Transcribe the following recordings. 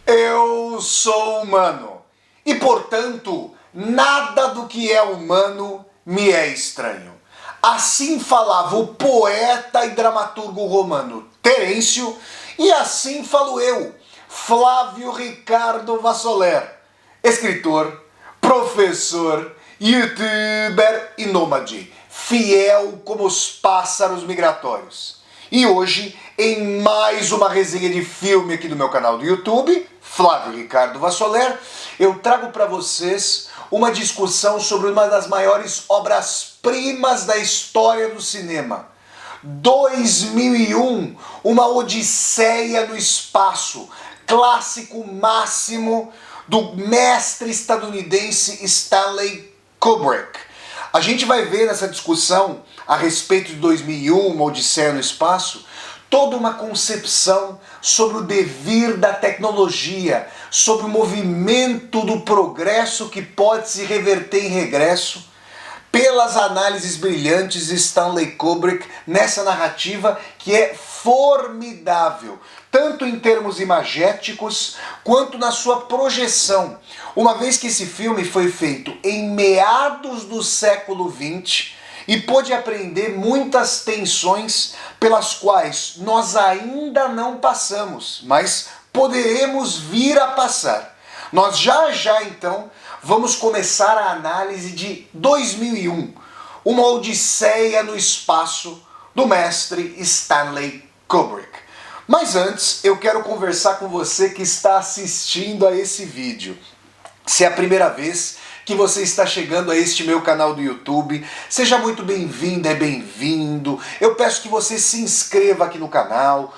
Eu sou humano e, portanto, nada do que é humano me é estranho. Assim falava o poeta e dramaturgo romano Terêncio, e assim falo eu, Flávio Ricardo Vassoler, escritor, professor, youtuber e nômade, fiel como os pássaros migratórios. E hoje, em mais uma resenha de filme aqui do meu canal do YouTube, Flávio Ricardo Vassoler, eu trago para vocês uma discussão sobre uma das maiores obras-primas da história do cinema. 2001, uma odisseia no espaço, clássico máximo do mestre estadunidense Stanley Kubrick. A gente vai ver nessa discussão a respeito de 2001, uma odisseia no espaço, toda uma concepção sobre o devir da tecnologia, sobre o movimento do progresso que pode se reverter em regresso, pelas análises brilhantes de Stanley Kubrick nessa narrativa que é formidável, tanto em termos imagéticos quanto na sua projeção, uma vez que esse filme foi feito em meados do século XX e pôde apreender muitas tensões pelas quais nós ainda não passamos, mas poderemos vir a passar. Nós já então vamos começar a análise de 2001, uma odisseia no espaço do mestre Stanley Kubrick. Mas antes eu quero conversar com você que está assistindo a esse vídeo. Se é a primeira vez que você está chegando a este meu canal do YouTube, seja muito bem-vinda e bem-vindo. Eu peço que você se inscreva aqui no canal,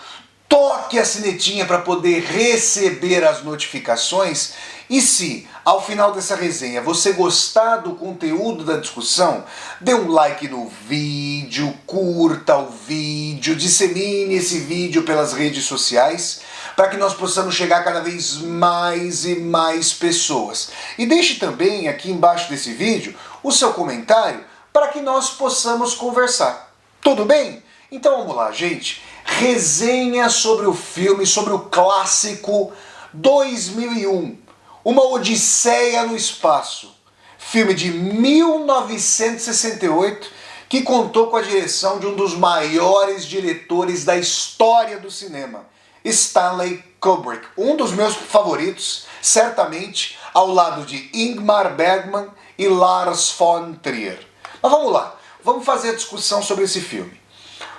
toque a sinetinha para poder receber as notificações. E se, ao final dessa resenha, você gostar do conteúdo da discussão, dê um like no vídeo, curta o vídeo, dissemine esse vídeo pelas redes sociais, para que nós possamos chegar cada vez mais e mais pessoas. E deixe também aqui embaixo desse vídeo o seu comentário para que nós possamos conversar. Tudo bem? Então vamos lá, gente. Resenha sobre o filme, sobre o clássico 2001, uma odisseia no espaço. Filme de 1968 que contou com a direção de um dos maiores diretores da história do cinema, Stanley Kubrick, um dos meus favoritos, certamente ao lado de Ingmar Bergman e Lars von Trier. Mas vamos lá, vamos fazer a discussão sobre esse filme.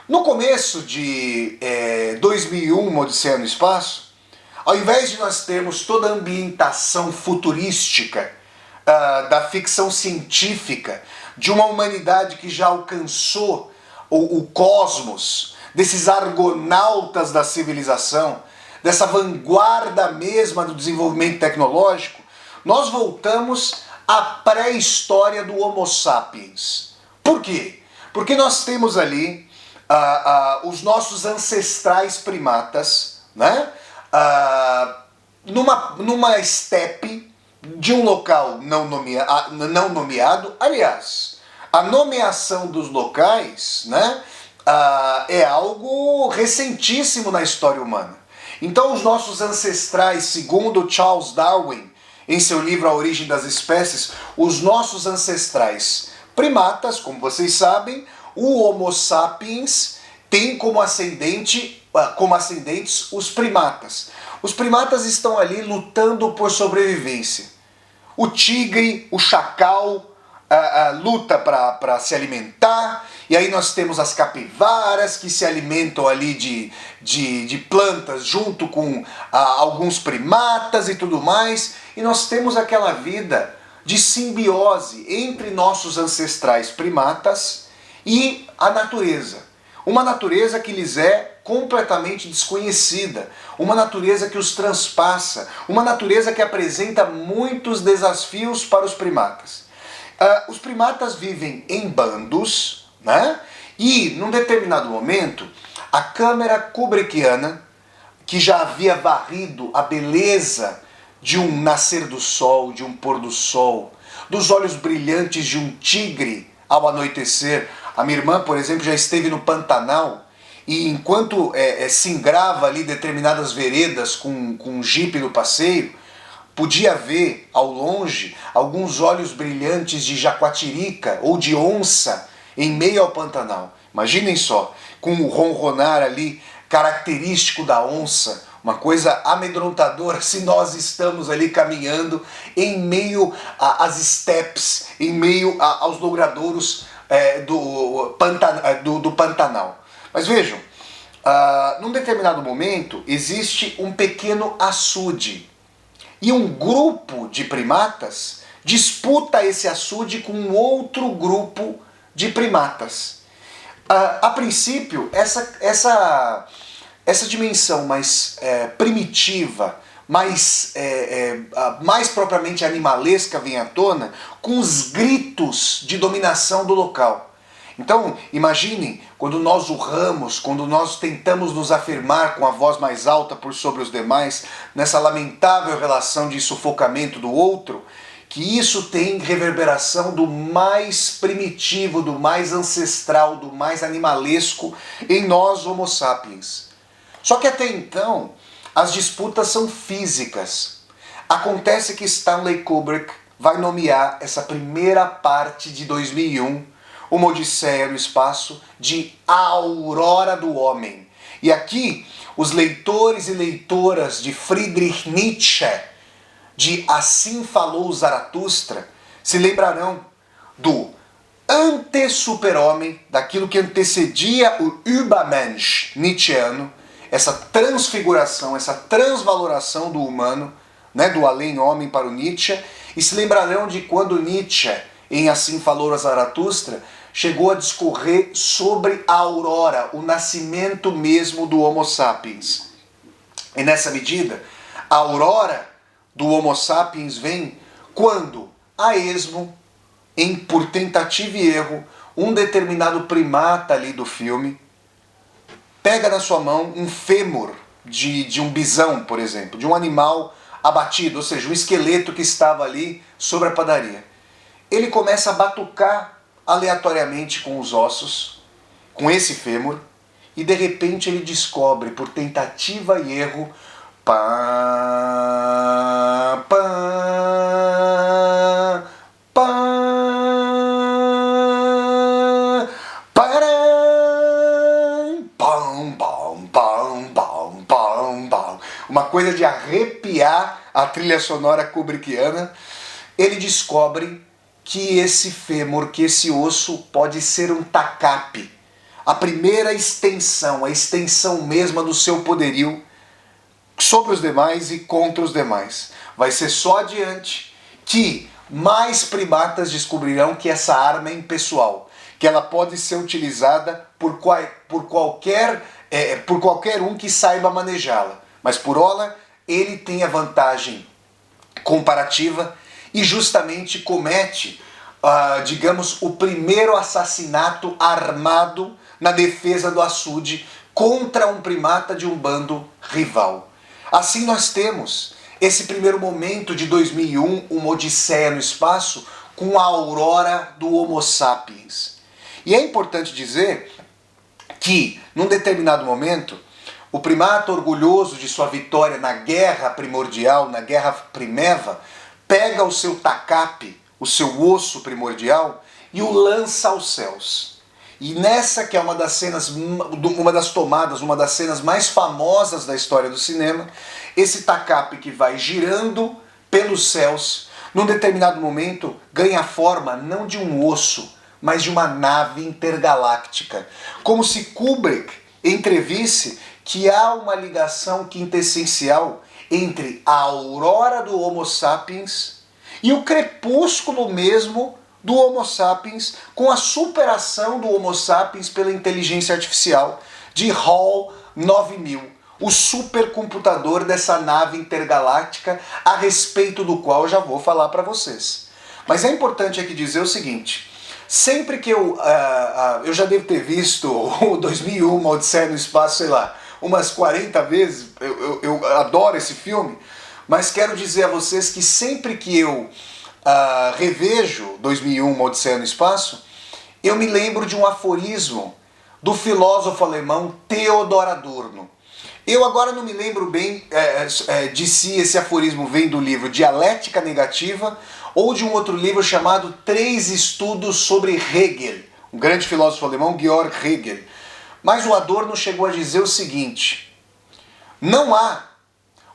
No começo de 2001, uma odisseia no espaço, ao invés de nós termos toda a ambientação futurística da ficção científica, de uma humanidade que já alcançou o cosmos, desses argonautas da civilização, dessa vanguarda mesma do desenvolvimento tecnológico, nós voltamos à pré-história do Homo sapiens. Por quê? Porque nós temos ali os nossos ancestrais primatas, né? Numa estepe de um local não nomeado. Aliás, a nomeação dos locais, né, é algo recentíssimo na história humana. Então os nossos ancestrais, segundo Charles Darwin, em seu livro A Origem das Espécies, os nossos ancestrais primatas, como vocês sabem, o Homo sapiens tem como ascendentes os primatas. Os primatas estão ali lutando por sobrevivência. O tigre, o chacal, luta para se alimentar, e aí nós temos as capivaras que se alimentam ali de plantas junto com alguns primatas e tudo mais, e nós temos aquela vida de simbiose entre nossos ancestrais primatas e a natureza. Uma natureza que lhes é completamente desconhecida, uma natureza que os transpassa, uma natureza que apresenta muitos desafios para os primatas. Os primatas vivem em bandos, né? E num determinado momento, a câmera kubrickiana, que já havia varrido a beleza de um nascer do sol, de um pôr do sol, dos olhos brilhantes de um tigre ao anoitecer. A minha irmã, por exemplo, já esteve no Pantanal e enquanto se engrava ali determinadas veredas com um jipe no passeio, podia ver ao longe alguns olhos brilhantes de jaguatirica ou de onça em meio ao Pantanal. Imaginem só, com o ronronar ali característico da onça, uma coisa amedrontadora se nós estamos ali caminhando em meio às steppes, em meio aos logradouros do Pantanal. Mas vejam, num determinado momento existe um pequeno açude e um grupo de primatas disputa esse açude com um outro grupo de primatas. A princípio, essa dimensão mais primitiva, mais propriamente animalesca vem à tona com os gritos de dominação do local. Então, imaginem, quando nós urramos, quando nós tentamos nos afirmar com a voz mais alta por sobre os demais, nessa lamentável relação de sufocamento do outro, que isso tem reverberação do mais primitivo, do mais ancestral, do mais animalesco em nós, Homo sapiens. Só que até então, as disputas são físicas. Acontece que Stanley Kubrick vai nomear essa primeira parte de 2001, Uma Odisseia no Espaço, de A Aurora do Homem. E aqui, os leitores e leitoras de Friedrich Nietzsche, de Assim Falou Zaratustra, se lembrarão do ante-super-homem, daquilo que antecedia o Übermensch nietzscheano, essa transfiguração, essa transvaloração do humano, né, do além-homem para o Nietzsche, e se lembrarão de quando Nietzsche, em Assim Falou Zaratustra, chegou a discorrer sobre a aurora, o nascimento mesmo do Homo sapiens. E nessa medida, a aurora do Homo sapiens vem quando, a esmo, por tentativa e erro, um determinado primata ali do filme pega na sua mão um fêmur de um bisão, por exemplo, de um animal abatido, ou seja, um esqueleto que estava ali sobre a padaria. Ele começa a batucar aleatoriamente com os ossos, com esse fêmur, e de repente ele descobre, por tentativa e erro, pá, pá, pá, param, pam, pam, pam, pam, pam, pam. Uma coisa de arrepiar a trilha sonora kubrickiana. Ele descobre que esse fêmur, que esse osso pode ser um tacape, a primeira extensão, a extensão mesma do seu poderio sobre os demais e contra os demais. Vai ser só adiante que mais primatas descobrirão que essa arma é impessoal, que ela pode ser utilizada por qualquer um que saiba manejá-la. Mas por ora, ele tem a vantagem comparativa e justamente comete, digamos, o primeiro assassinato armado na defesa do açude contra um primata de um bando rival. Assim nós temos esse primeiro momento de 2001, Uma Odisseia no Espaço, com a aurora do Homo sapiens. E é importante dizer que, num determinado momento, o primata, orgulhoso de sua vitória na guerra primordial, na guerra primeva, pega o seu tacape, o seu osso primordial, e o lança aos céus. E nessa que é uma das cenas, uma das tomadas, uma das cenas mais famosas da história do cinema, esse tacape que vai girando pelos céus, num determinado momento ganha a forma não de um osso, mas de uma nave intergaláctica. Como se Kubrick entrevisse que há uma ligação quintessencial entre a aurora do Homo sapiens e o crepúsculo mesmo do Homo sapiens, com a superação do Homo sapiens pela inteligência artificial de Hall 9000, o supercomputador dessa nave intergaláctica, a respeito do qual eu já vou falar para vocês. Mas é importante aqui dizer o seguinte: sempre que eu já devo ter visto o 2001, Uma Odisseia no Espaço, sei lá, umas 40 vezes, eu adoro esse filme, mas quero dizer a vocês que sempre que eu revejo 2001, Uma Odisseia no Espaço, eu me lembro de um aforismo do filósofo alemão Theodor Adorno. Eu agora não me lembro bem de se esse aforismo vem do livro Dialética Negativa ou de um outro livro chamado Três Estudos sobre Hegel, um grande filósofo alemão, Georg Hegel. Mas o Adorno chegou a dizer o seguinte: não há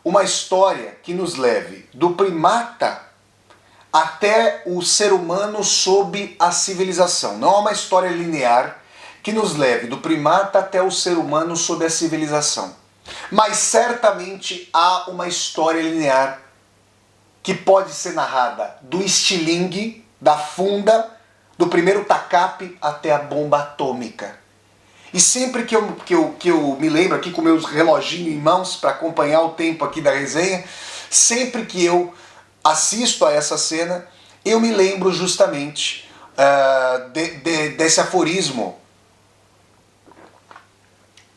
uma história que nos leve do primata até o ser humano sob a civilização. Não há uma história linear que nos leve do primata até o ser humano sob a civilização. Mas certamente há uma história linear que pode ser narrada do estilingue, da funda, do primeiro tacape até a bomba atômica. E sempre que eu me lembro aqui com meus reloginhos em mãos para acompanhar o tempo aqui da resenha, sempre que eu assisto a essa cena, eu me lembro justamente desse aforismo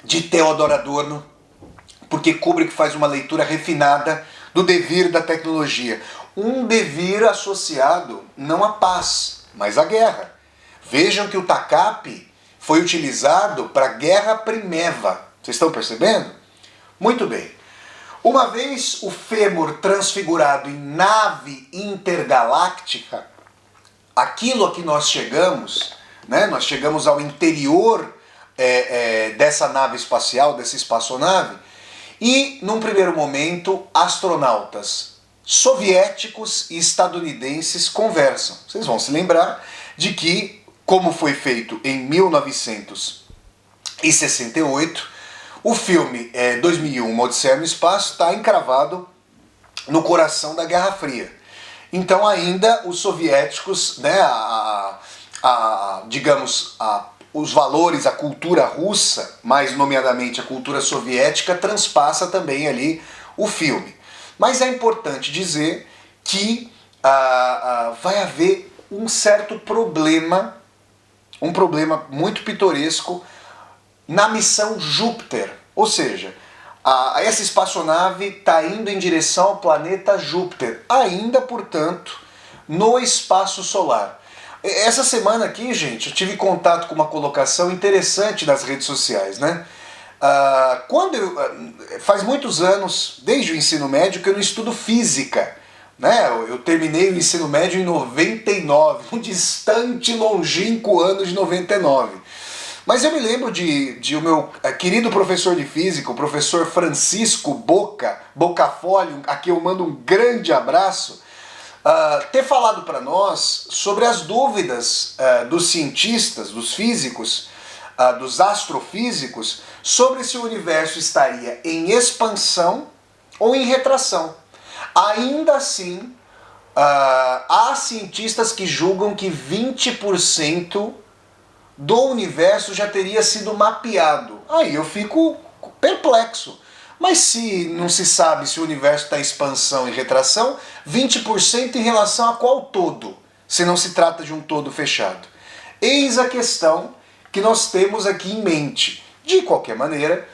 de Theodor Adorno, porque Kubrick faz uma leitura refinada do devir da tecnologia. Um devir associado não à paz, mas à guerra. Vejam que o tacape foi utilizado para a Guerra Primeva. Vocês estão percebendo? Muito bem. Uma vez o fêmur transfigurado em nave intergaláctica, aquilo a que nós chegamos, né? Nós chegamos ao interior dessa nave espacial, dessa espaçonave, e, num primeiro momento, astronautas soviéticos e estadunidenses conversam. Vocês vão se lembrar de que, como foi feito em 1968, o filme 2001, Uma Odisseia no Espaço, está encravado no coração da Guerra Fria. Então, ainda os soviéticos, né, os valores, a cultura russa, mais nomeadamente a cultura soviética, transpassa também ali o filme. Mas é importante dizer que vai haver um certo problema, um problema muito pitoresco na missão Júpiter. Ou seja, essa espaçonave está indo em direção ao planeta Júpiter, ainda, portanto, no espaço solar. Essa semana aqui, gente, eu tive contato com uma colocação interessante nas redes sociais, né? Faz muitos anos, desde o ensino médio, que eu não estudo física, né? Eu terminei o ensino médio em 99, um distante, longínquo ano de 99. Mas eu me lembro de o meu querido professor de física, o professor Francisco Bocafolio, a quem eu mando um grande abraço, ter falado para nós sobre as dúvidas dos cientistas, dos físicos, dos astrofísicos, sobre se o universo estaria em expansão ou em retração. Ainda assim, há cientistas que julgam que 20% do universo já teria sido mapeado. Aí eu fico perplexo. Mas se não se sabe se o universo está em expansão e retração, 20% em relação a qual todo, se não se trata de um todo fechado? Eis a questão que nós temos aqui em mente. De qualquer maneira,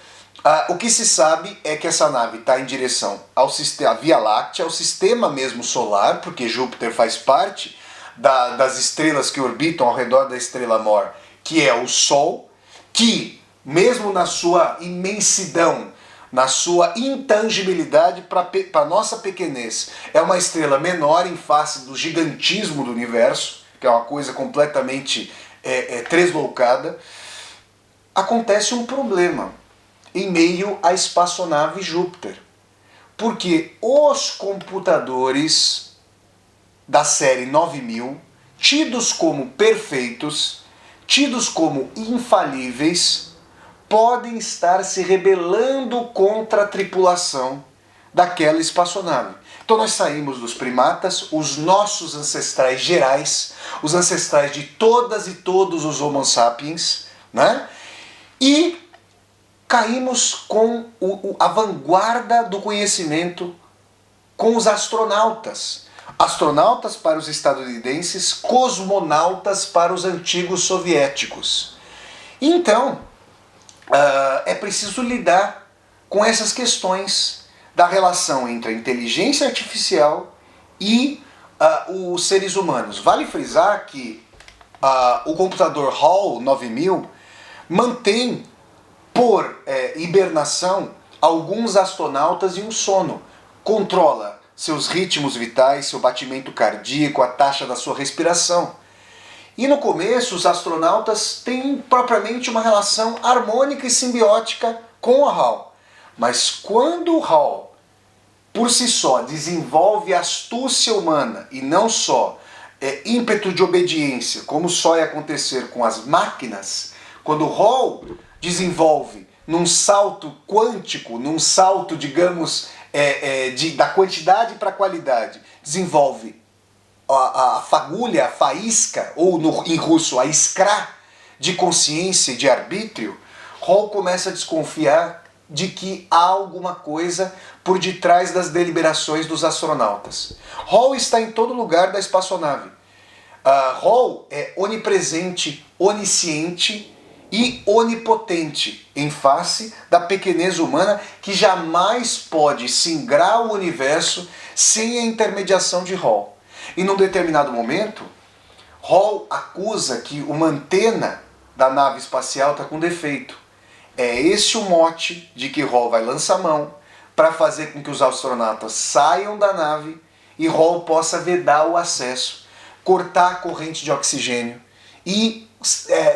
o que se sabe é que essa nave está em direção ao sistema Via Láctea, ao sistema mesmo solar, porque Júpiter faz parte das estrelas que orbitam ao redor da estrela-mor, que é o Sol, que, mesmo na sua imensidão, na sua intangibilidade para a nossa pequenez, é uma estrela menor em face do gigantismo do universo, que é uma coisa completamente tresloucada. Acontece um problema em meio à espaçonave Júpiter, porque os computadores da série 9000, tidos como perfeitos, tidos como infalíveis, podem estar se rebelando contra a tripulação daquela espaçonave. Então nós saímos dos primatas, os nossos ancestrais gerais, os ancestrais de todas e todos os Homo sapiens, né? E caímos com a vanguarda do conhecimento, com os astronautas. Astronautas para os estadunidenses, cosmonautas para os antigos soviéticos. Então, é preciso lidar com essas questões da relação entre a inteligência artificial e os seres humanos. Vale frisar que o computador Hall 9000 mantém por hibernação alguns astronautas em um sono, controla seus ritmos vitais, seu batimento cardíaco, a taxa da sua respiração. E no começo os astronautas têm propriamente uma relação harmônica e simbiótica com a HAL. Mas quando o HAL, por si só, desenvolve astúcia humana e não só ímpeto de obediência, como só ia acontecer com as máquinas, quando o HAL desenvolve num salto quântico, num salto, digamos, da quantidade para a qualidade, desenvolve a fagulha, a faísca, ou em russo a iskra, de consciência e de arbítrio, HAL começa a desconfiar de que há alguma coisa por detrás das deliberações dos astronautas. HAL está em todo lugar da espaçonave. HAL é onipresente, onisciente e onipotente em face da pequenez humana que jamais pode singrar o universo sem a intermediação de HAL. E num determinado momento, HAL acusa que uma antena da nave espacial está com defeito. É esse o mote de que HAL vai lançar mão para fazer com que os astronautas saiam da nave e HAL possa vedar o acesso, cortar a corrente de oxigênio e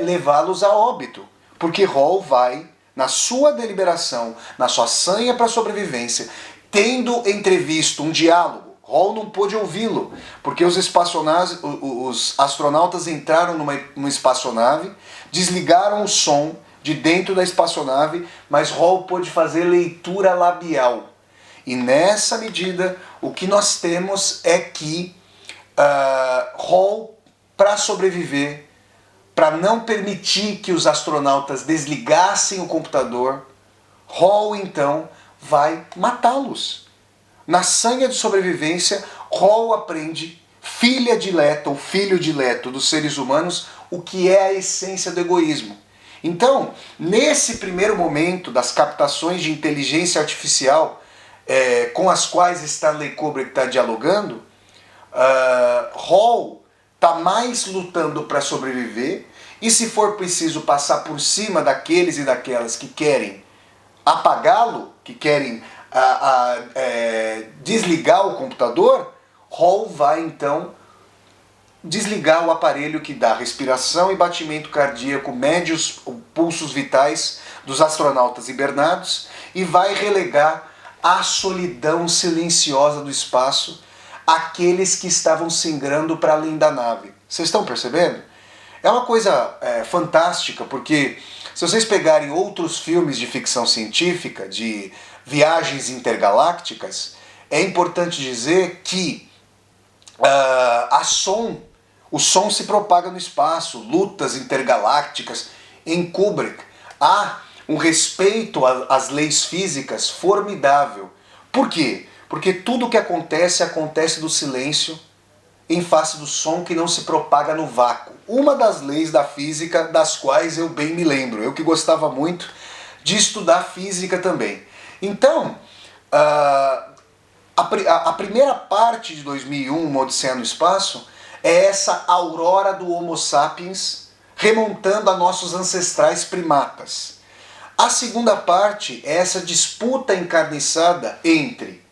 levá-los a óbito. Porque HAL vai, na sua deliberação, na sua sanha para a sobrevivência, tendo entrevisto um diálogo, HAL não pôde ouvi-lo, porque os astronautas entraram numa espaçonave, desligaram o som de dentro da espaçonave, mas HAL pôde fazer leitura labial. E nessa medida, o que nós temos é que HAL, para sobreviver, para não permitir que os astronautas desligassem o computador, HAL então vai matá-los. Na sanha de sobrevivência, HAL aprende, filha dileta ou filho dileto dos seres humanos, o que é a essência do egoísmo. Então, nesse primeiro momento das captações de inteligência artificial com as quais Stanley Kubrick está dialogando, HAL está mais lutando para sobreviver e, se for preciso, passar por cima daqueles e daquelas que querem apagá-lo, que querem desligar o computador, HAL vai então desligar o aparelho que dá respiração e batimento cardíaco, mede os pulsos vitais dos astronautas hibernados e vai relegar à solidão silenciosa do espaço aqueles que estavam singrando para além da nave. Vocês estão percebendo? É uma coisa fantástica, porque se vocês pegarem outros filmes de ficção científica, de viagens intergalácticas, é importante dizer que o som se propaga no espaço, lutas intergalácticas. Em Kubrick há um respeito às leis físicas formidável. Por quê? Porque tudo o que acontece do silêncio em face do som que não se propaga no vácuo. Uma das leis da física das quais eu bem me lembro, eu que gostava muito de estudar física também. Então, a primeira parte de 2001, Uma Odisseia no Espaço, é essa aurora do Homo sapiens remontando a nossos ancestrais primatas. A segunda parte é essa disputa encarniçada entre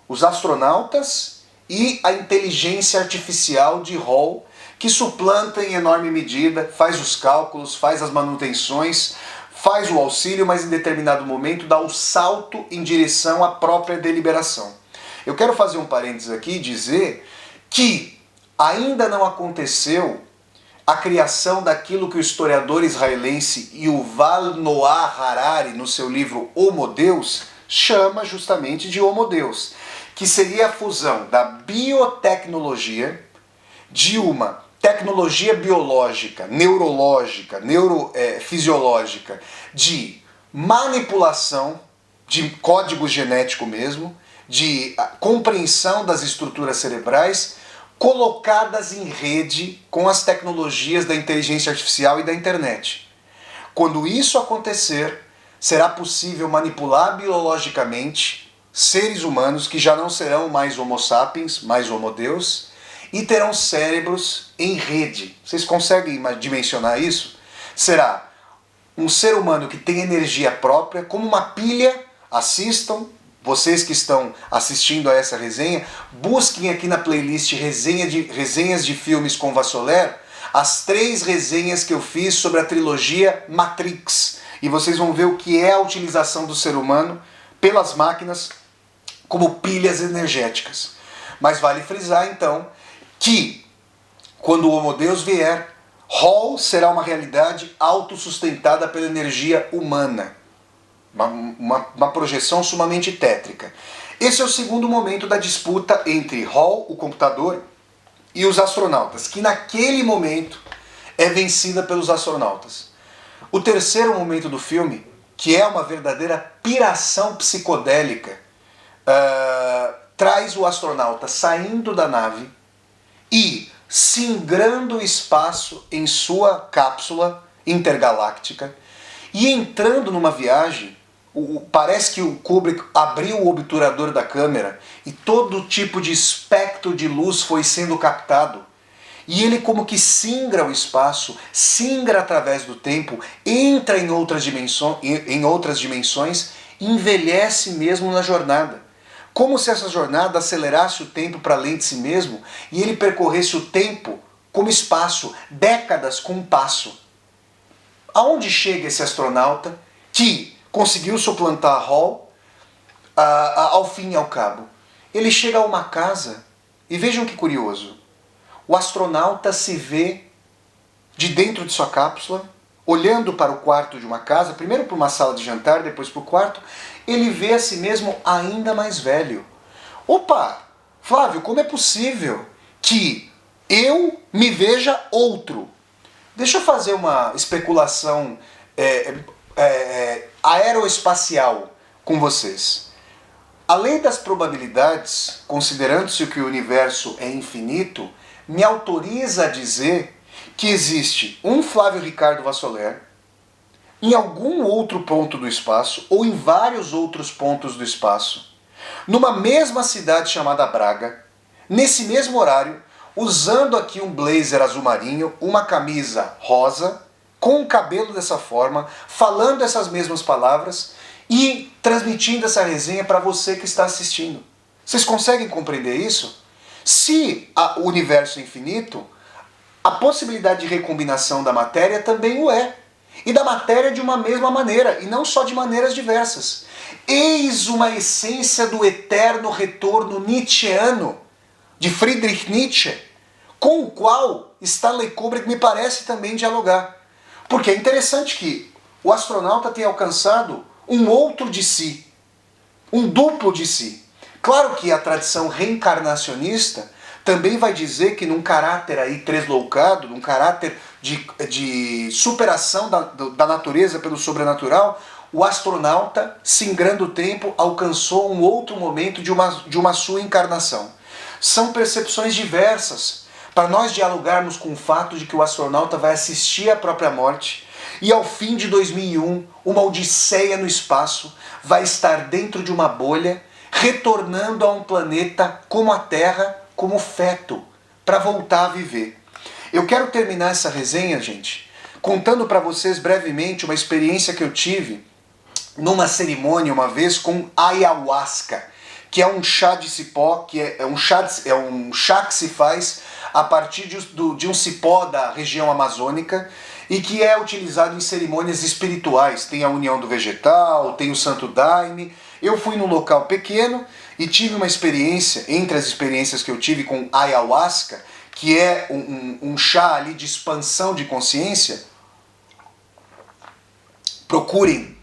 os astronautas e a inteligência artificial de HAL, que suplanta em enorme medida, faz os cálculos, faz as manutenções, faz o auxílio, mas em determinado momento dá o salto em direção à própria deliberação. Eu quero fazer um parênteses aqui e dizer que ainda não aconteceu a criação daquilo que o historiador israelense Yuval Noah Harari, no seu livro Homo Deus, chama justamente de Homo Deus, que seria a fusão da biotecnologia, de uma tecnologia biológica, neurológica, neurofisiológica, de manipulação de código genético mesmo, de compreensão das estruturas cerebrais, colocadas em rede com as tecnologias da inteligência artificial e da internet. Quando isso acontecer, será possível manipular biologicamente seres humanos que já não serão mais Homo sapiens, mais Homo Deus, e terão cérebros em rede. Vocês conseguem dimensionar isso? Será um ser humano que tem energia própria, como uma pilha. Assistam, vocês que estão assistindo a essa resenha, busquem aqui na playlist resenhas de filmes com Vassoler, as 3 resenhas que eu fiz sobre a trilogia Matrix. E vocês vão ver o que é a utilização do ser humano pelas máquinas como pilhas energéticas. Mas vale frisar então que quando o Homo Deus vier, Hall será uma realidade autossustentada pela energia humana. Uma projeção sumamente tétrica. Esse é o segundo momento da disputa entre Hall, o computador, e os astronautas, que naquele momento é vencida pelos astronautas. O terceiro momento do filme, que é uma verdadeira piração psicodélica, traz o astronauta saindo da nave e singrando o espaço em sua cápsula intergaláctica e entrando numa viagem. Parece que o Kubrick abriu o obturador da câmera e todo tipo de espectro de luz foi sendo captado. E ele como que singra o espaço, singra através do tempo, entra em outras dimensões, envelhece mesmo na jornada. Como se essa jornada acelerasse o tempo para além de si mesmo e ele percorresse o tempo como espaço, décadas com um passo. Aonde chega esse astronauta que conseguiu suplantar Hall ao fim e ao cabo? Ele chega a uma casa e vejam que curioso. O astronauta se vê de dentro de sua cápsula, olhando para o quarto de uma casa, primeiro para uma sala de jantar, depois para o quarto, ele vê a si mesmo ainda mais velho. Opa, Flávio, como é possível que eu me veja outro? Deixa eu fazer uma especulação aeroespacial com vocês. A lei das probabilidades, considerando-se que o universo é infinito, me autoriza a dizer que existe um Flávio Ricardo Vassoler em algum outro ponto do espaço ou em vários outros pontos do espaço, numa mesma cidade chamada Braga, nesse mesmo horário, usando aqui um blazer azul marinho, uma camisa rosa, com o cabelo dessa forma, falando essas mesmas palavras e transmitindo essa resenha para você que está assistindo. Vocês conseguem compreender isso? Se o universo é infinito, a possibilidade de recombinação da matéria também o é. E da matéria de uma mesma maneira, e não só de maneiras diversas. Eis uma essência do eterno retorno nietzscheano, de Friedrich Nietzsche, com o qual Stanley Kubrick me parece também dialogar. Porque é interessante que o astronauta tenha alcançado um outro de si, um duplo de si. Claro que a tradição reencarnacionista também vai dizer que num caráter aí tresloucado, num caráter de superação da natureza pelo sobrenatural, o astronauta, singrando o tempo, alcançou um outro momento de uma sua encarnação. São percepções diversas para nós dialogarmos com o fato de que o astronauta vai assistir à própria morte e ao fim de 2001, uma odisseia no espaço, vai estar dentro de uma bolha, retornando a um planeta como a Terra, como feto, para voltar a viver. Eu quero terminar essa resenha, gente, contando para vocês brevemente uma experiência que eu tive numa cerimônia uma vez com ayahuasca, que é um chá de cipó, que é um chá que se faz a partir de um cipó da região amazônica e que é utilizado em cerimônias espirituais. Tem a união do vegetal, tem o santo daime. Eu fui num local pequeno e tive uma experiência, entre as experiências que eu tive com ayahuasca, que é um chá ali de expansão de consciência. Procurem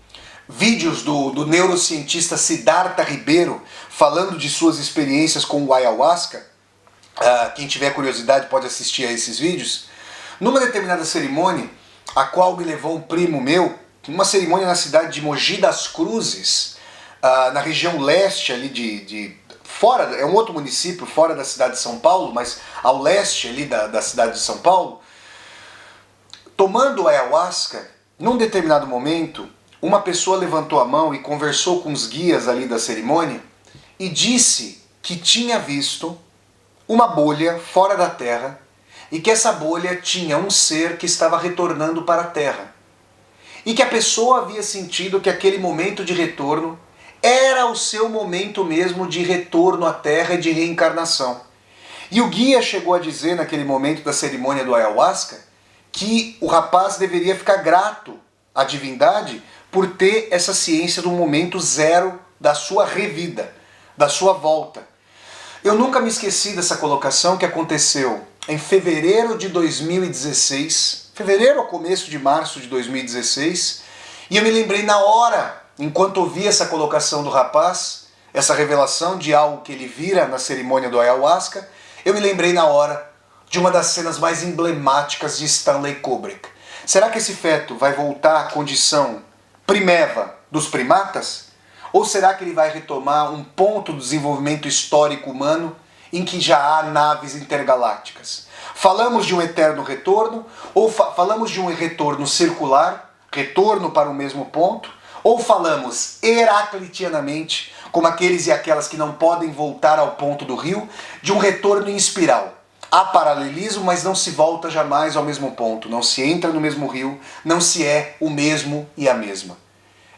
vídeos do neurocientista Siddhartha Ribeiro falando de suas experiências com o ayahuasca. Quem tiver curiosidade pode assistir a esses vídeos. Numa determinada cerimônia, a qual me levou um primo meu, uma cerimônia na cidade de Mogi das Cruzes, na região leste ali fora, é um outro município fora da cidade de São Paulo, mas ao leste ali da cidade de São Paulo, tomando ayahuasca, num determinado momento, uma pessoa levantou a mão e conversou com os guias ali da cerimônia e disse que tinha visto uma bolha fora da Terra e que essa bolha tinha um ser que estava retornando para a Terra. e que a pessoa havia sentido que aquele momento de retorno era o seu momento mesmo de retorno à Terra e de reencarnação. E o guia chegou a dizer naquele momento da cerimônia do ayahuasca que o rapaz deveria ficar grato à divindade por ter essa ciência do momento zero da sua revida, da sua volta. Eu nunca me esqueci dessa colocação que aconteceu em fevereiro de 2016, fevereiro ao começo de março de 2016, e eu me lembrei na hora, enquanto ouvi essa colocação do rapaz, essa revelação de algo que ele vira na cerimônia do ayahuasca, eu me lembrei na hora de uma das cenas mais emblemáticas de Stanley Kubrick. Será que esse feto vai voltar à condição primeva dos primatas? Ou será que ele vai retomar um ponto do desenvolvimento histórico humano em que já há naves intergalácticas? Falamos de um eterno retorno, ou falamos de um retorno circular, retorno para o mesmo ponto, ou falamos heraclitianamente, como aqueles e aquelas que não podem voltar ao ponto do rio, de um retorno em espiral. Há paralelismo, mas não se volta jamais ao mesmo ponto, não se entra no mesmo rio, não se é o mesmo e a mesma.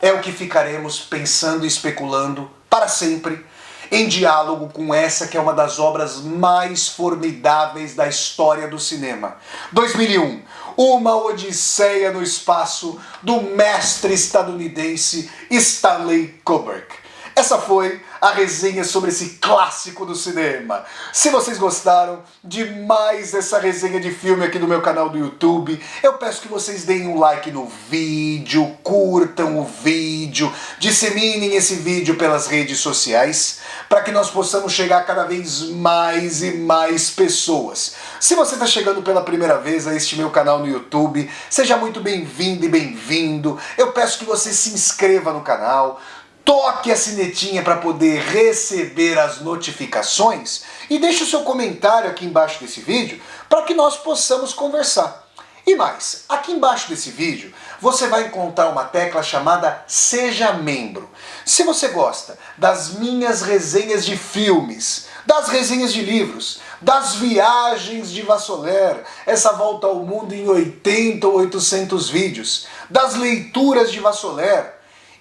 É o que ficaremos pensando e especulando para sempre, em diálogo com essa que é uma das obras mais formidáveis da história do cinema. 2001, Uma Odisseia no Espaço, do mestre estadunidense Stanley Kubrick. Essa foi a resenha sobre esse clássico do cinema. Se vocês gostaram demais dessa resenha de filme aqui do meu canal do YouTube, eu peço que vocês deem um like no vídeo, curtam o vídeo, disseminem esse vídeo pelas redes sociais, para que nós possamos chegar a cada vez mais e mais pessoas. Se você está chegando pela primeira vez a este meu canal no YouTube, seja muito bem-vindo e bem-vindo. Eu peço que você se inscreva no canal, toque a sinetinha para poder receber as notificações e deixe o seu comentário aqui embaixo desse vídeo para que nós possamos conversar. E mais, aqui embaixo desse vídeo você vai encontrar uma tecla chamada Seja Membro. Se você gosta das minhas resenhas de filmes, das resenhas de livros, das viagens de Vassoler, essa volta ao mundo em 80 ou 800 vídeos, das leituras de Vassoler,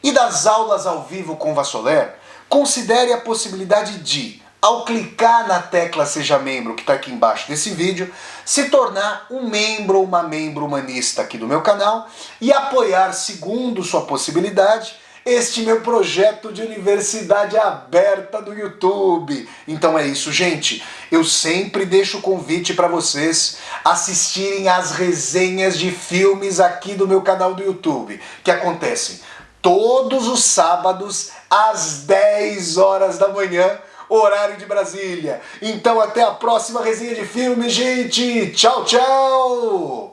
e das aulas ao vivo com Vassoler, considere a possibilidade de, ao clicar na tecla Seja Membro, que está aqui embaixo desse vídeo, se tornar um membro ou uma membro humanista aqui do meu canal e apoiar, segundo sua possibilidade, este meu projeto de universidade aberta do YouTube. Então é isso, gente. Eu sempre deixo o convite para vocês assistirem às resenhas de filmes aqui do meu canal do YouTube, que acontecem todos os sábados, às 10 horas da manhã, horário de Brasília. Então até a próxima resenha de filme, gente! Tchau, tchau!